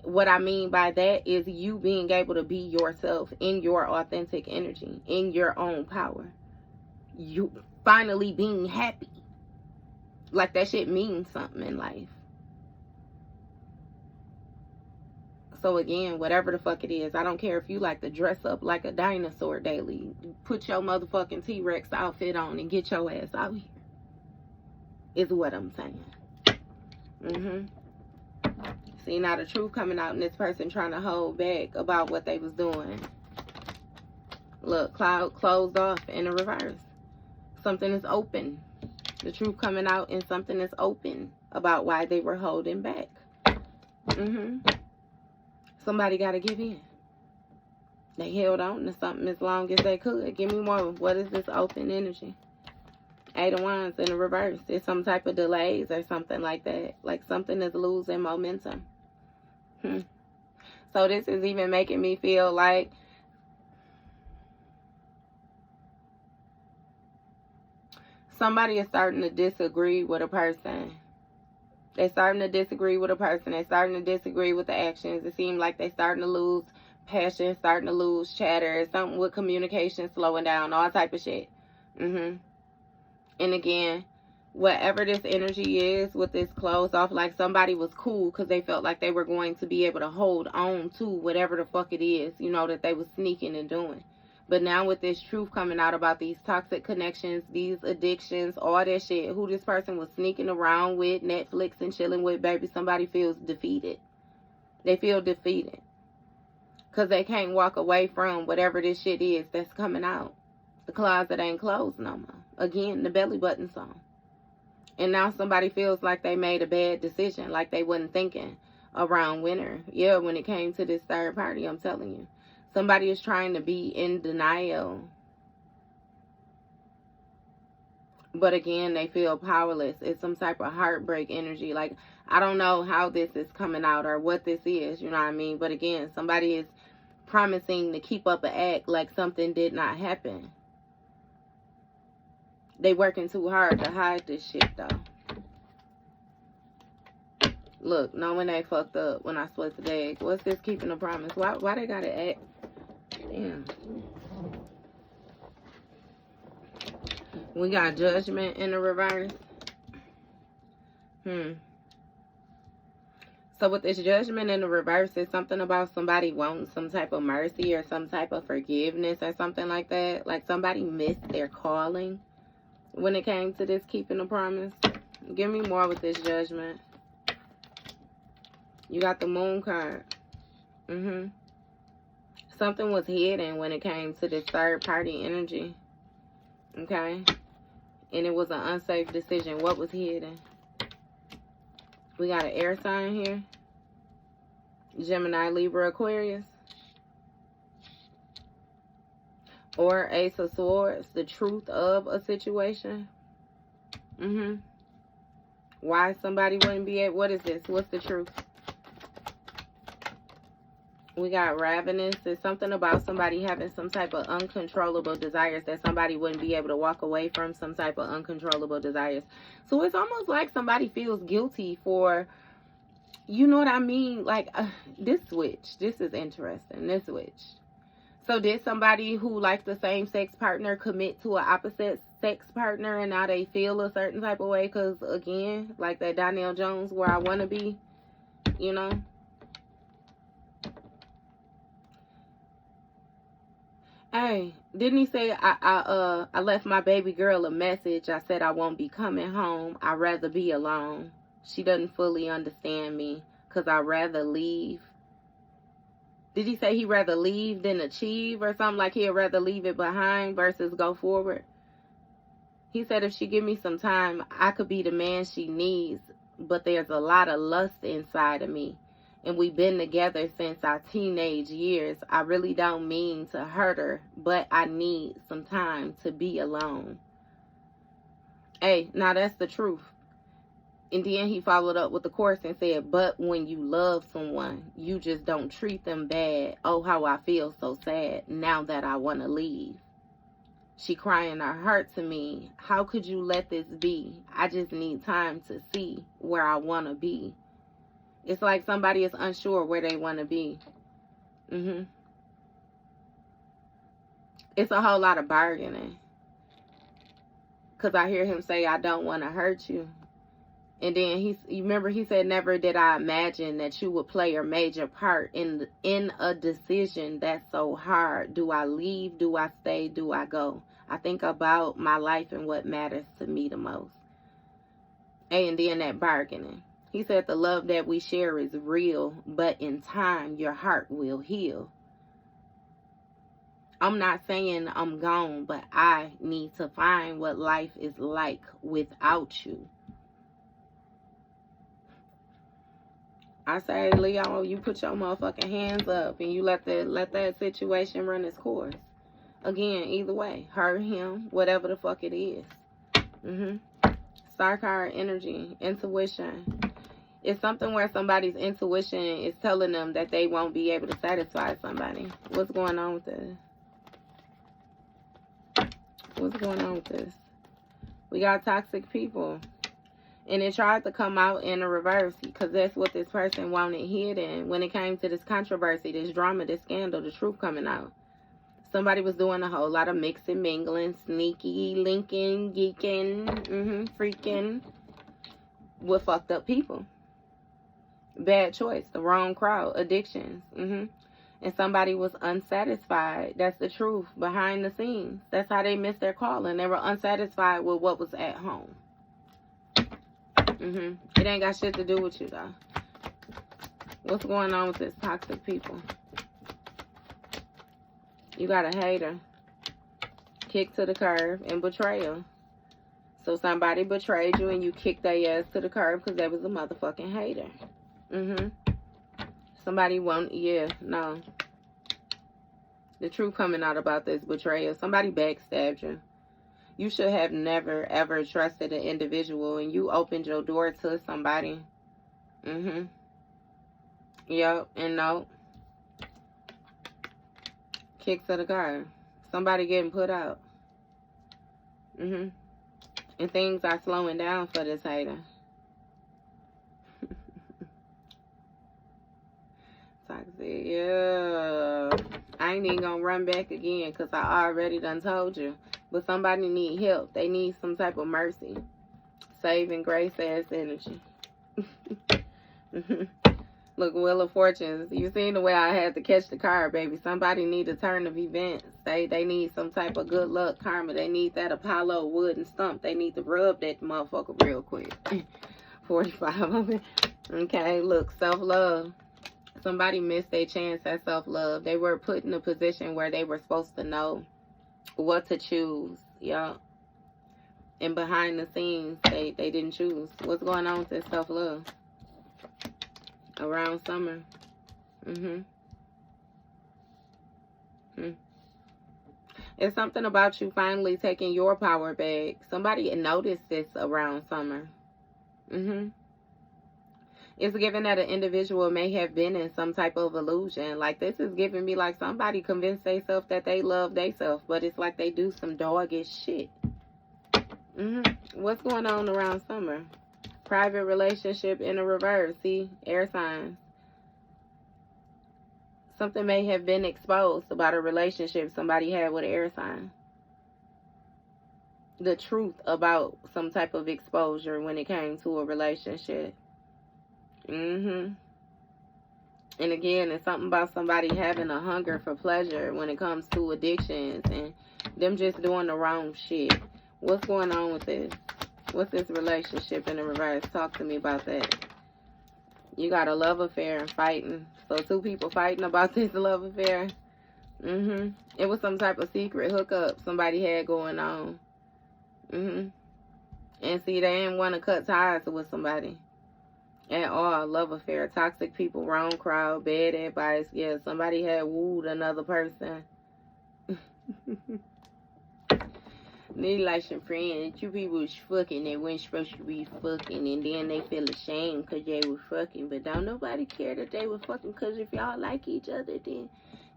What I mean by that is you being able to be yourself in your authentic energy. In your own power. You finally being happy. Like that shit means something in life. So again, whatever the fuck it is, I don't care if you like to dress up like a dinosaur daily. Put your motherfucking T-Rex outfit on and get your ass out here. Is what I'm saying. See, now the truth coming out and this person trying to hold back about what they was doing. Look, cloud closed off in the reverse. Something is open. The truth coming out and something is open about why they were holding back. Somebody got to give in. They held on to something as long as they could. Give me more. What is this open energy? Eight of Wands in the reverse. It's some type of delays or something like that. Like something is losing momentum. So this is even making me feel like somebody is starting to disagree with a person. They're starting to disagree with a person. They're starting to disagree with the actions. It seems like they're starting to lose passion, starting to lose chatter. Something with communication slowing down. All type of shit. And again, whatever this energy is with this closed off, like somebody was cool because they felt like they were going to be able to hold on to whatever the fuck it is, you know, that they was sneaking and doing. But now with this truth coming out about these toxic connections, these addictions, all that shit, who this person was sneaking around with, Netflix and chilling with, baby, somebody feels defeated. They feel defeated. Because they can't walk away from whatever this shit is that's coming out. The closet ain't closed no more. Again, the belly button song. And now somebody feels like they made a bad decision, like they wasn't thinking around winter. Yeah, when it came to this third party, I'm telling you. Somebody is trying to be in denial. But again, they feel powerless. It's some type of heartbreak energy. Like, I don't know how this is coming out or what this is, you know what I mean? But again, somebody is promising to keep up an act like something did not happen. They working too hard to hide this shit, though. Look, knowing they fucked up when I split the egg. What's this keeping a promise? Why they gotta act? Damn. We got judgment in the reverse. So with this judgment in the reverse, it's something about somebody wanting some type of mercy or some type of forgiveness or something like that. Like somebody missed their calling when it came to this keeping a promise. Give me more with this judgment. You got the moon card. Something was hidden when it came to this third party energy. Okay? And it was an unsafe decision. What was hidden? We got an air sign here. Gemini, Libra, Aquarius. Or Ace of Swords. The truth of a situation. Why somebody wouldn't be able... What is this? What's the truth? We got ravenous. There's something about somebody having some type of uncontrollable desires that somebody wouldn't be able to walk away from. Some type of uncontrollable desires. So it's almost like somebody feels guilty for, you know what I mean? Like this switch. This is interesting. This switch. So did somebody who likes the same sex partner commit to an opposite sex partner and now they feel a certain type of way? Because again, like that Donnell Jones, where I want to be, you know? Hey, didn't he say I left my baby girl a message? I said I won't be coming home. I'd rather be alone. She doesn't fully understand me because I'd rather leave. Did he say he'd rather leave than achieve or something? Like he'd rather leave it behind versus go forward? He said if she give me some time, I could be the man she needs. But there's a lot of lust inside of me. And we've been together since our teenage years. I really don't mean to hurt her, but I need some time to be alone. Hey, now that's the truth. And then he followed up with the chorus and said, but when you love someone, you just don't treat them bad. Oh, how I feel so sad now that I want to leave. She crying her heart to me. How could you let this be? I just need time to see where I want to be. It's like somebody is unsure where they want to be. It's a whole lot of bargaining. Because I hear him say, I don't want to hurt you. And then you remember he said, never did I imagine that you would play a major part in a decision that's so hard. Do I leave? Do I stay? Do I go? I think about my life and what matters to me the most. And then that bargaining. He said the love that we share is real, but in time, your heart will heal. I'm not saying I'm gone, but I need to find what life is like without you. I say, Leo, you put your motherfucking hands up and you let that situation run its course. Again, either way, her, him, whatever the fuck it is. Star card energy, intuition. It's something where somebody's intuition is telling them that they won't be able to satisfy somebody. What's going on with this? What's going on with this? We got toxic people. And it tried to come out in a reverse because that's what this person wanted hidden. When it came to this controversy, this drama, this scandal, the truth coming out. Somebody was doing a whole lot of mixing, mingling, sneaky, linking, geeking, freaking with fucked up people. Bad choice, the wrong crowd, addictions. And somebody was unsatisfied. That's the truth behind the scenes. That's how they missed their calling. They were unsatisfied with what was at home. It ain't got shit to do with you, though. What's going on with this toxic people? You got a hater. Kick to the curb and betrayal. So somebody betrayed you and you kicked their ass to the curb because they was a motherfucking hater. Somebody won't, yeah, no. The truth coming out about this betrayal. Somebody backstabbed you. You should have never, ever trusted an individual and you opened your door to somebody. Yep, and no. Kick to the curb. Somebody getting put out. And things are slowing down for this hater. Toxic, yeah. I ain't even gonna run back again because I already done told you. But somebody need help. They need some type of mercy. Saving grace ass energy. Look, Wheel of Fortunes. You seen the way I had to catch the card, baby. Somebody need a turn of events. They need some type of good luck karma. They need that Apollo wood and stump. They need to rub that motherfucker real quick. 45 of it. Okay, look, self-love. Somebody missed their chance at self-love. They were put in a position where they were supposed to know what to choose. Yeah. And behind the scenes, they didn't choose. What's going on with this self-love? Around summer. It's something about you finally taking your power back. Somebody noticed this around summer. It's given that an individual may have been in some type of illusion. Like, this is giving me like somebody convinced themselves that they love themselves, but it's like they do some doggish shit. What's going on around summer? Private relationship in a reverse. See, air signs. Something may have been exposed about a relationship somebody had with an air sign. The truth about some type of exposure when it came to a relationship. And again, it's something about somebody having a hunger for pleasure when it comes to addictions and them just doing the wrong shit. What's going on with this? What's this relationship in the reverse? Talk to me about that. You got a love affair and fighting. So two people fighting about this love affair. It was some type of secret hookup somebody had going on. And see, they didn't want to cut ties with somebody at all. Love affair, toxic people, wrong crowd, bad advice. Yeah, somebody had wooed another person. They like some friends. Two people was fucking. They weren't supposed to be fucking. And then they feel ashamed because they were fucking. But don't nobody care that they were fucking. Because if y'all like each other, then,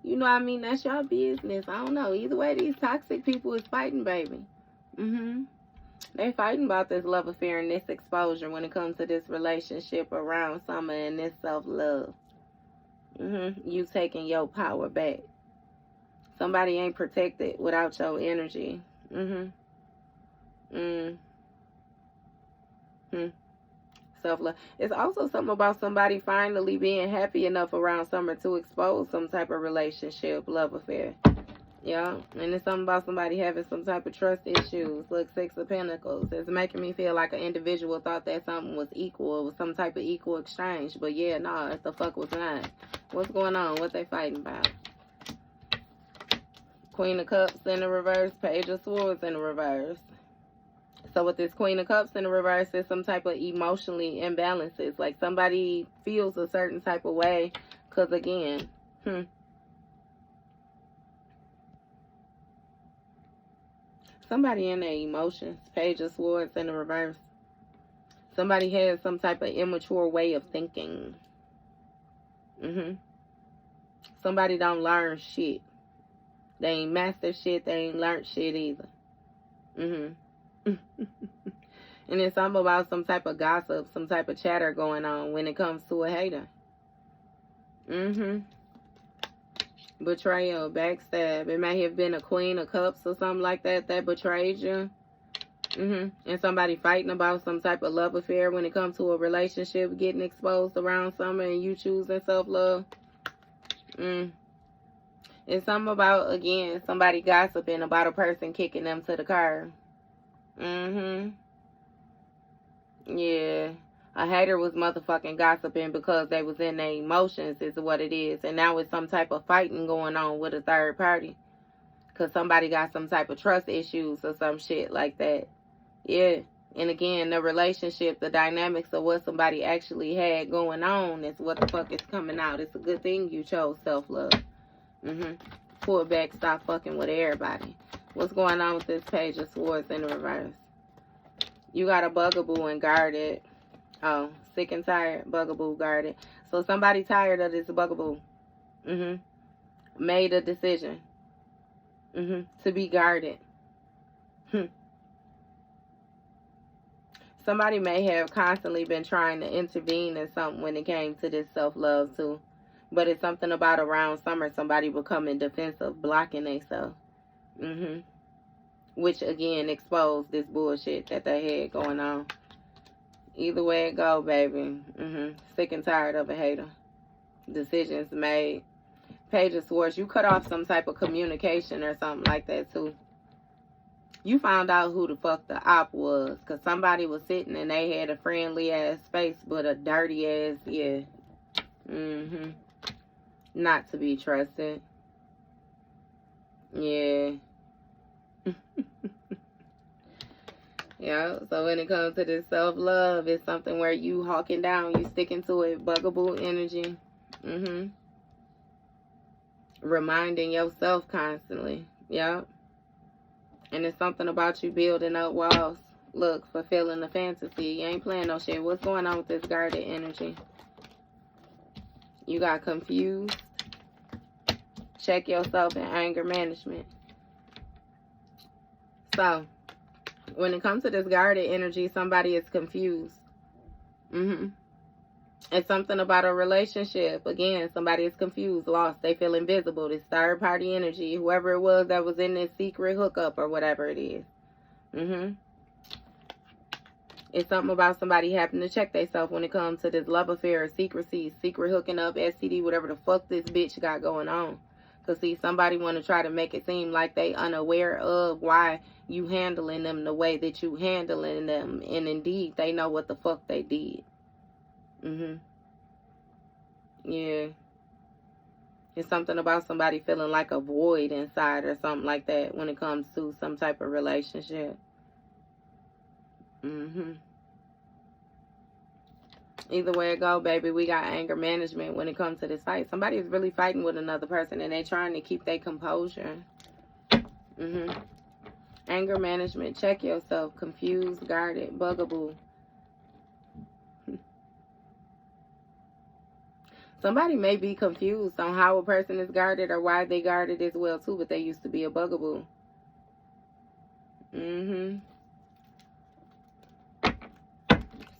you know what I mean? That's your business. I don't know. Either way, these toxic people is fighting, baby. They fighting about this love affair and this exposure when it comes to this relationship around summer and this self-love. You taking your power back. Somebody ain't protected without your energy. Self-love. It's also something about somebody finally being happy enough around summer to expose some type of relationship, love affair. Yeah, and it's something about somebody having some type of trust issues. Look, 6 of Pentacles. It's making me feel like an individual thought that something was equal. It was some type of equal exchange. But yeah, no, it the fuck was not. What's going on? What they fighting about? Queen of Cups in the reverse. Page of Swords in the reverse. So with this Queen of Cups in the reverse, there's some type of emotionally imbalances. Like somebody feels a certain type of way. Because again, somebody in their emotions. Page of Swords in the reverse. Somebody has some type of immature way of thinking. Somebody don't learn shit. They ain't master shit. They ain't learned shit either. And it's something about some type of gossip, some type of chatter going on when it comes to a hater. Betrayal, backstab. It may have been a Queen of Cups or something like that that betrayed you. And somebody fighting about some type of love affair when it comes to a relationship getting exposed around summer and you choosing self-love. It's something about, again, somebody gossiping about a person kicking them to the curb. Yeah. A hater was motherfucking gossiping because they was in their emotions is what it is. And now it's some type of fighting going on with a third party. Because somebody got some type of trust issues or some shit like that. Yeah. And again, the relationship, the dynamics of what somebody actually had going on is what the fuck is coming out. It's a good thing you chose self-love. Pull back, stop fucking with everybody. What's going on with this Page of Swords in the reverse? You got a bugaboo and guarded. Oh, sick and tired, bugaboo, guarded. So somebody tired of this bugaboo. Made a decision. To be guarded. Somebody may have constantly been trying to intervene in something when it came to this self-love too. But it's something about around summer, somebody becoming defensive, blocking themselves. Which, again, exposed this bullshit that they had going on. Either way it go, baby. Sick and tired of a hater. Decisions made. Page of Swords, you cut off some type of communication or something like that, too. You found out who the fuck the op was. Because somebody was sitting and they had a friendly-ass face, but a dirty-ass, yeah. Not to be trusted. Yeah. Yeah, so when it comes to this self-love, it's something where you hawking down, you sticking to it, bugaboo energy. Reminding yourself constantly. Yep. And it's something about you building up walls. Look, fulfilling the fantasy. You ain't playing no shit. What's going on with this guarded energy? You got confused. Check yourself in anger management. So, when it comes to this guarded energy, somebody is confused. It's something about a relationship. Again, somebody is confused, lost. They feel invisible. This third party energy, whoever it was that was in this secret hookup or whatever it is. It's something about somebody having to check themselves when it comes to this love affair, secrecy, secret hooking up, STD, whatever the fuck this bitch got going on. Because, see, somebody want to try to make it seem like they unaware of why you handling them the way that you handling them. And, indeed, they know what the fuck they did. Yeah. It's something about somebody feeling like a void inside or something like that when it comes to some type of relationship. Either way it go, baby, we got anger management when it comes to this fight. Somebody is really fighting with another person and they trying to keep their composure. Anger management. Check yourself. Confused, guarded, bugaboo. Somebody may be confused on how a person is guarded or why they guarded as well too, but they used to be a bugaboo. It's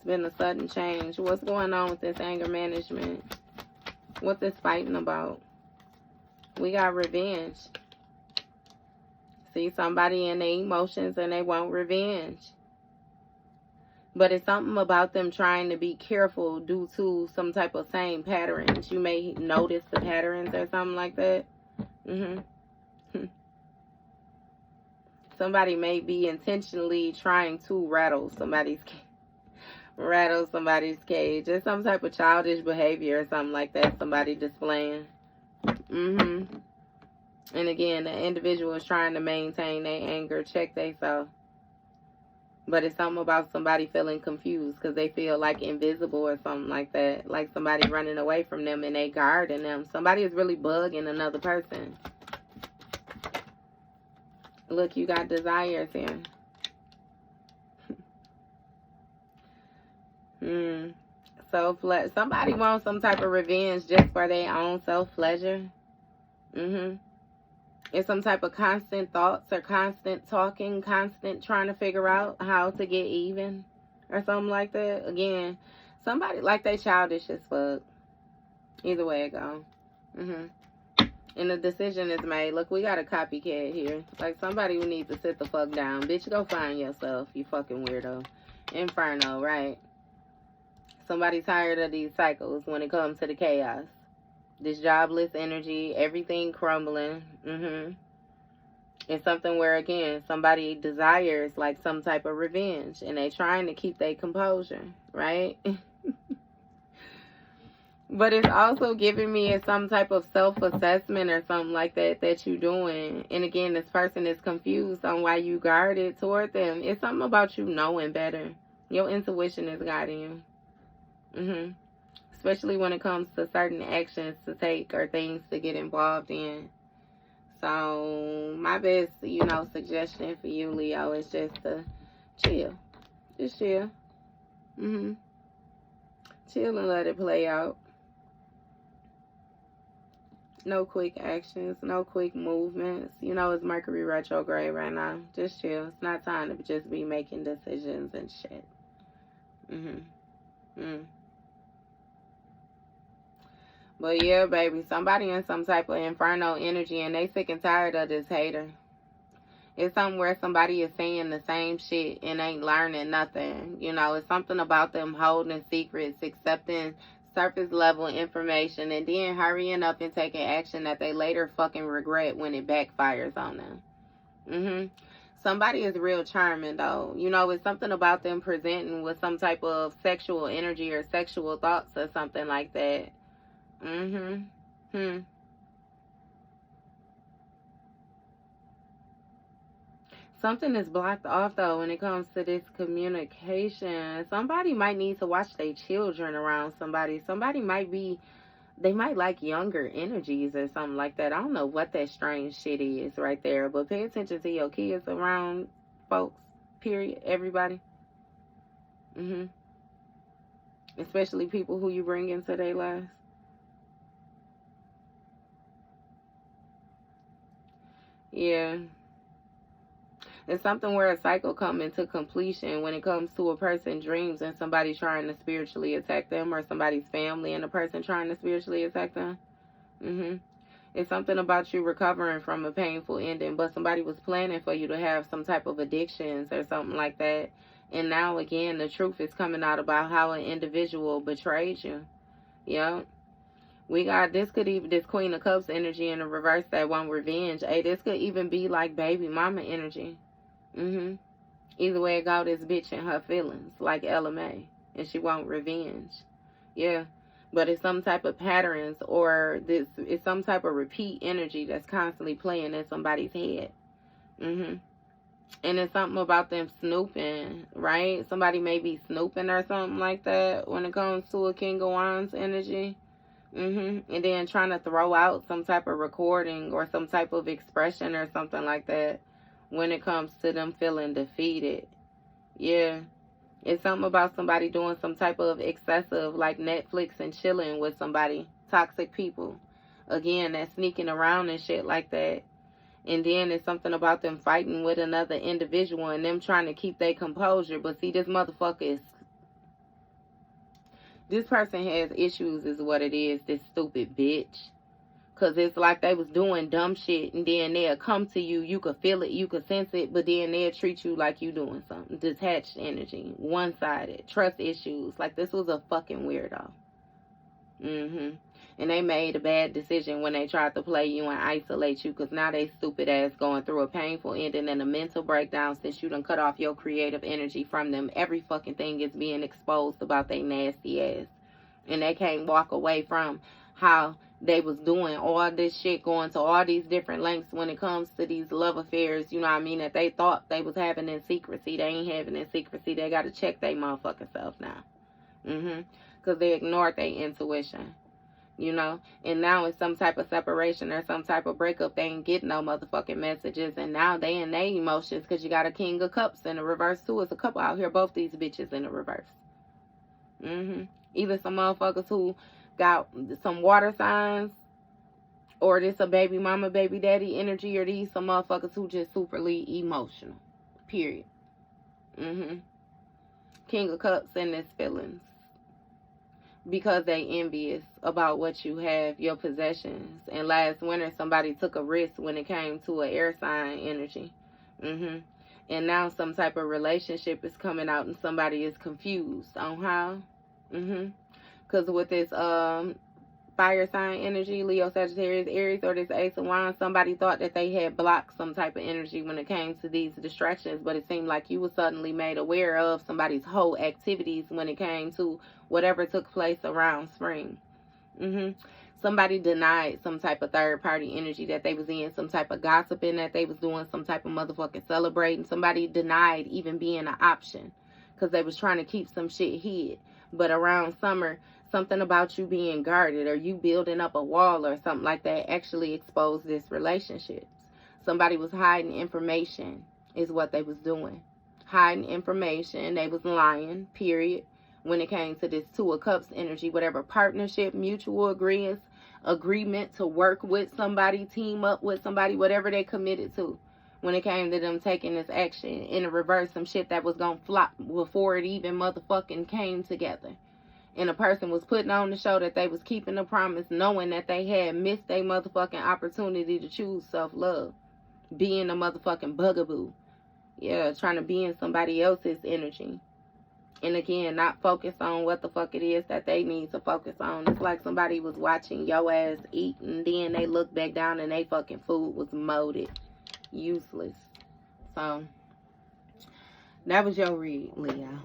been a sudden change. What's going on with this anger management? What's this fighting about? We got revenge. See, somebody in their emotions and they want revenge. But it's something about them trying to be careful due to some type of same patterns. You may notice the patterns or something like that. Somebody may be intentionally trying to rattle somebody's cage. It's some type of childish behavior or something like that somebody displaying. And again, the individual is trying to maintain their anger, check themselves. But it's something about somebody feeling confused because they feel like invisible or something like that. Like somebody running away from them and they guarding them. Somebody is really bugging another person. Look, you got desires here. Somebody wants some type of revenge just for their own self-pleasure. It's some type of constant thoughts or constant talking, constant trying to figure out how to get even or something like that. Again, somebody like they childish as fuck. Either way it go. And the decision is made. Look, we got a copycat here. Like somebody who needs to sit the fuck down. Bitch, go find yourself, you fucking weirdo. Inferno, right? Somebody tired of these cycles when it comes to the chaos. This jobless energy, everything crumbling. It's something where, again, somebody desires like some type of revenge and they trying to keep their composure, right? But it's also giving me some type of self-assessment or something like that that you're doing. And again, this person is confused on why you guarded toward them. It's something about you knowing better. Your intuition is guiding you. Especially when it comes to certain actions to take or things to get involved in. So my best, suggestion for you, Leo, is just to chill. Just chill. Chill and let it play out. No quick actions, no quick movements. It's Mercury retrograde right now. Just chill. It's not time to just be making decisions and shit. But yeah, baby, somebody in some type of inferno energy and they sick and tired of this hater. It's something where somebody is saying the same shit and ain't learning nothing. It's something about them holding secrets, accepting surface level information, and then hurrying up and taking action that they later fucking regret when it backfires on them. Somebody is real charming, though. It's something about them presenting with some type of sexual energy or sexual thoughts or something like that. Something is blocked off, though, when it comes to this communication. Somebody might need to watch their children around somebody. Somebody might like younger energies or something like that. I don't know what that strange shit is right there. But pay attention to your kids around folks, period, everybody. Especially people who you bring into their lives. Yeah. It's something where a cycle comes into completion when it comes to a person's dreams and somebody trying to spiritually attack them, or somebody's family and a person trying to spiritually attack them. It's something about you recovering from a painful ending, but somebody was planning for you to have some type of addictions or something like that. And now, again, the truth is coming out about how an individual betrayed you. Yep. We got this Queen of Cups energy in the reverse that want revenge. Hey, this could even be like baby mama energy. Either way it go, this bitch in her feelings, like Ella May, and she want revenge. Yeah. But it's some type of patterns, or it's some type of repeat energy that's constantly playing in somebody's head. And it's something about them snooping, right? Somebody may be snooping or something like that when it comes to a King of Wands energy. And then trying to throw out some type of recording or some type of expression or something like that when it comes to them feeling defeated. Yeah. It's something about somebody doing some type of excessive, like Netflix and chilling with somebody. Toxic people. Again, that's sneaking around and shit like that. And then it's something about them fighting with another individual and them trying to keep their composure. But see, this motherfucker is... This person has issues is what it is, this stupid bitch. Because it's like they was doing dumb shit, and then they'll come to you. You could feel it, you could sense it, but then they'll treat you like you doing something. Detached energy, one-sided, trust issues. Like, this was a fucking weirdo. And they made a bad decision when they tried to play you and isolate you, because now they stupid ass going through a painful ending and a mental breakdown since you done cut off your creative energy from them. Every fucking thing is being exposed about they nasty ass. And they can't walk away from how they was doing all this shit, going to all these different lengths when it comes to these love affairs, you know what I mean, that they thought they was having in secrecy. They ain't having in secrecy. They got to check their motherfucking self now. Because they ignored their intuition, and now it's some type of separation or some type of breakup. They ain't getting no motherfucking messages, and now they in their emotions because you got a King of Cups in the reverse too. It's a couple out here, both these bitches in the reverse. Either some motherfuckers who got some water signs, or this a baby mama, baby daddy energy, or these some motherfuckers who just superly emotional. Period. King of Cups in this feelings. Because they envious about what you have, your possessions. And last winter, somebody took a risk when it came to an air sign energy. And now some type of relationship is coming out and somebody is confused on how. Because with this fire sign energy, Leo, Sagittarius, Aries, or this Ace of Wands, somebody thought that they had blocked some type of energy when it came to these distractions, but it seemed like you were suddenly made aware of somebody's whole activities when it came to whatever took place around spring. Somebody denied some type of third party energy that they was in, some type of gossiping that they was doing, some type of motherfucking celebrating. Somebody denied even being an option because they was trying to keep some shit hid. But around summer, something about you being guarded or you building up a wall or something like that actually exposed this relationship. Somebody was hiding information is what they was doing. Hiding information. They was lying, period. When it came to this Two of Cups energy, whatever partnership, mutual agreement to work with somebody, team up with somebody, whatever they committed to. When it came to them taking this action, in the reverse, some shit that was gonna flop before it even motherfucking came together. And a person was putting on the show that they was keeping a promise, knowing that they had missed their motherfucking opportunity to choose self-love. Being a motherfucking bugaboo. Yeah, trying to be in somebody else's energy. And again, not focus on what the fuck it is that they need to focus on. It's like somebody was watching your ass eat and then they looked back down and they fucking food was molded. Useless. So, that was your read, Leo.